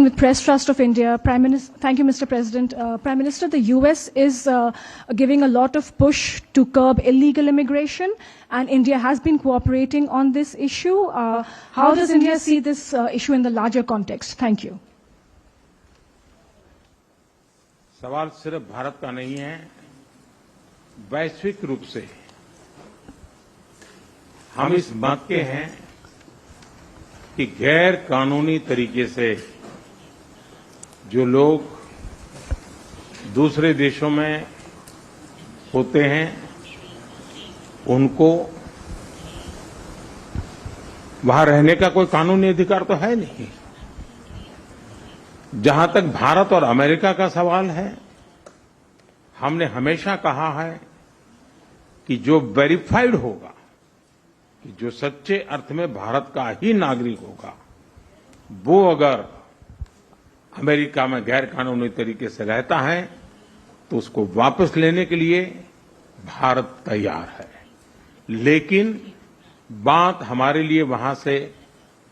With Press Trust of India, Prime Minister, thank you, Mr. President. Prime Minister, the US is giving a lot of push to curb illegal immigration, and India has been cooperating on this issue. How does India see this issue in the larger context? Thank you. सवाल सिर्फ भारत का नहीं है, वैश्विक रूप से हम इस मत के हैं कि गैर कानूनी तरीके से जो लोग दूसरे देशों में होते हैं उनको वहां रहने का कोई कानूनी अधिकार तो है नहीं। जहां तक भारत और अमेरिका का सवाल है, हमने हमेशा कहा है कि जो वेरीफाइड होगा, कि जो सच्चे अर्थ में भारत का ही नागरिक होगा, वो अगर अमेरिका में गैर कानूनी तरीके से रहता है तो उसको वापस लेने के लिए भारत तैयार है। लेकिन बात हमारे लिए वहां से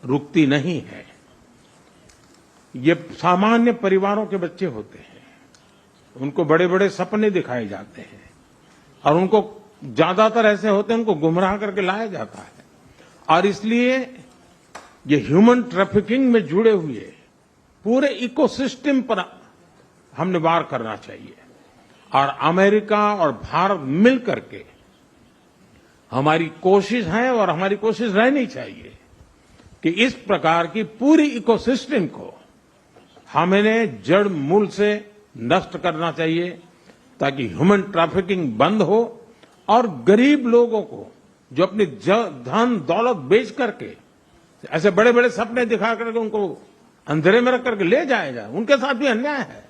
रुकती नहीं है। ये सामान्य परिवारों के बच्चे होते हैं, उनको बड़े बड़े सपने दिखाए जाते हैं और उनको ज्यादातर ऐसे होते हैं उनको गुमराह करके लाया जाता है, और इसलिए ये ह्यूमन ट्रैफिकिंग में जुड़े हुए पूरे इकोसिस्टम पर हमने वार करना चाहिए। और अमेरिका और भारत मिल करके हमारी कोशिश है और हमारी कोशिश रहनी चाहिए कि इस प्रकार की पूरी इकोसिस्टम को हमें जड़ मूल से नष्ट करना चाहिए, ताकि ह्यूमन ट्रैफिकिंग बंद हो और गरीब लोगों को जो अपनी धन दौलत बेच करके ऐसे बड़े बड़े सपने दिखा करके उनको अंधेरे में रख करके ले जाया जाए, उनके साथ भी अन्याय है।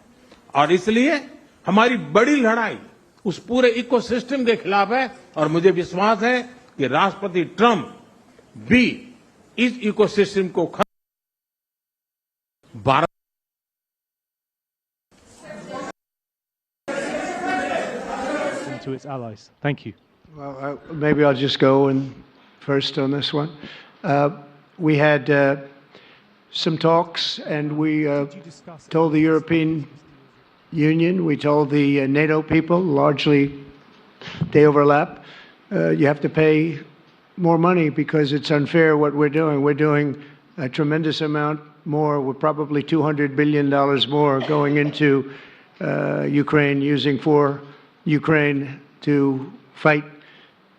और इसलिए हमारी बड़ी लड़ाई उस पूरे इकोसिस्टम के खिलाफ है, और मुझे विश्वास है कि राष्ट्रपति ट्रंप भी इस इकोसिस्टम को Bharat to its allies. Thank you. Well, maybe I'll just go in first on this one. We had some talks, and we told the European Union, we told the NATO people, largely they overlap, you have to pay more money because it's unfair what we're doing. We're doing a tremendous amount more. We're probably $200 billion more going into Ukraine, using for Ukraine to fight.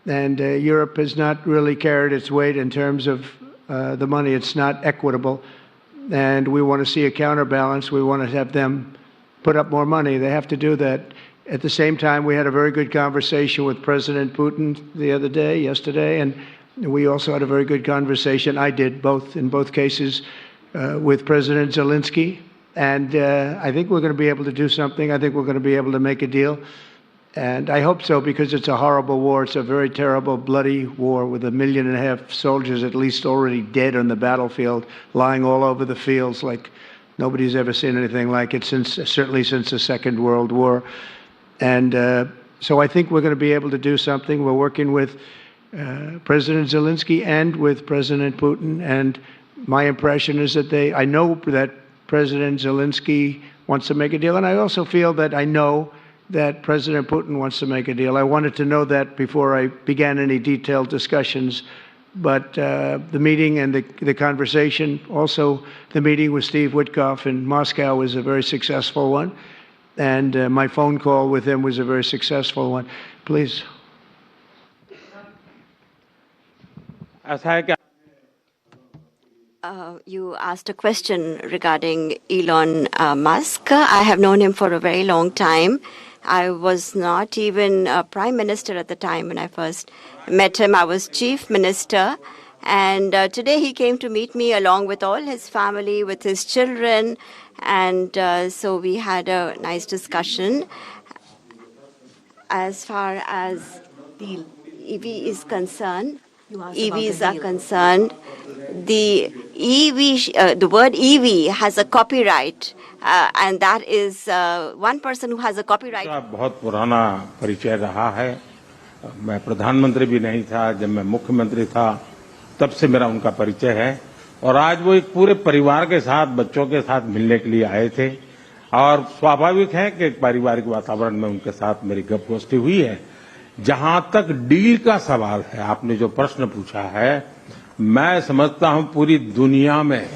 And Europe has not really carried its weight in terms of the money. It's not equitable. And we want to see a counterbalance. We want to have them put up more money. They have to do that. At the same time, we had a very good conversation with President Putin yesterday, and we also had a very good conversation. I did in both cases with President Zelensky. And I think we're going to be able to do something. I think we're going to be able to make a deal. And I hope so, because it's a horrible war. It's a very terrible, bloody war with 1.5 million soldiers at least already dead on the battlefield, lying all over the fields like nobody's ever seen anything like it, certainly since the Second World War. And so I think we're going to be able to do something. We're working with President Zelensky and with President Putin. And my impression is that I know that President Zelensky wants to make a deal. And I also feel that I know that President Putin wants to make a deal. I wanted to know that before I began any detailed discussions. But the meeting and the conversation, also the meeting with Steve Witkoff in Moscow, was a very successful one. And my phone call with him was a very successful one. Please. You asked a question regarding Elon Musk. I have known him for a very long time. I was not even a prime minister at the time when I first met him. I was chief minister. And today he came to meet me along with all his family, with his children. And so we had a nice discussion. As far as the EV is concerned, EVs are concerned, the word EV has a copyright, and that is one person who has a copyright. बहुत पुराना परिचय रहा है। मैं प्रधानमंत्री भी नहीं था, जब मैं मुख्यमंत्री था तब से मेरा उनका परिचय है, और आज वो एक पूरे परिवार के साथ, बच्चों के साथ मिलने के लिए आए थे और स्वाभाविक है कि एक पारिवारिक वातावरण में उनके साथ मेरी गपगोष्ठी हुई है। जहां तक डील का सवाल है, आपने जो प्रश्न पूछा है, मैं समझता हूं पूरी दुनिया में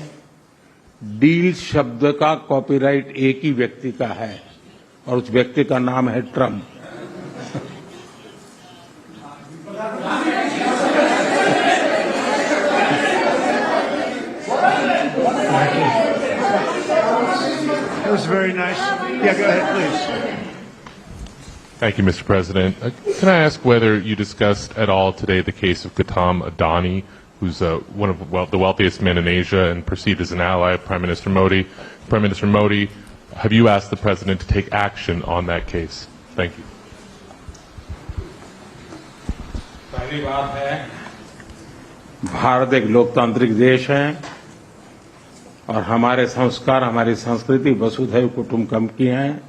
डील शब्द का कॉपीराइट एक ही व्यक्ति का है और उस व्यक्ति का नाम है Trump. That was very nice. Yeah, go ahead, please. Thank you, Mr. President. Can I ask whether you discussed at all today the case of Gautam Adani, who's one of the wealthiest men in Asia and perceived as an ally of Prime Minister Modi? Prime Minister Modi, have you asked the President to take action on that case? Thank you. पहली बात है, भारत एक लोकतांत्रिक देश है और हमारे संस्कार, हमारी संस्कृति वसुधैव कुटुंबकम की है।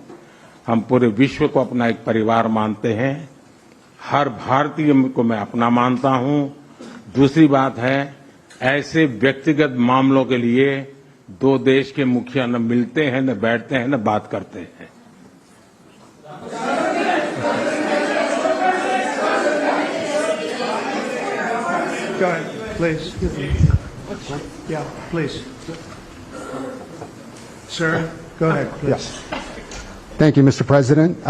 हम पूरे विश्व को अपना एक परिवार मानते हैं। हर भारतीय को मैं अपना मानता हूं। दूसरी बात है, ऐसे व्यक्तिगत मामलों के लिए दो देश के मुखिया न मिलते हैं, न बैठते हैं, न बात करते हैं। Go ahead, please. Yeah, please. Sir, go ahead, please. Thank you, Mr. President.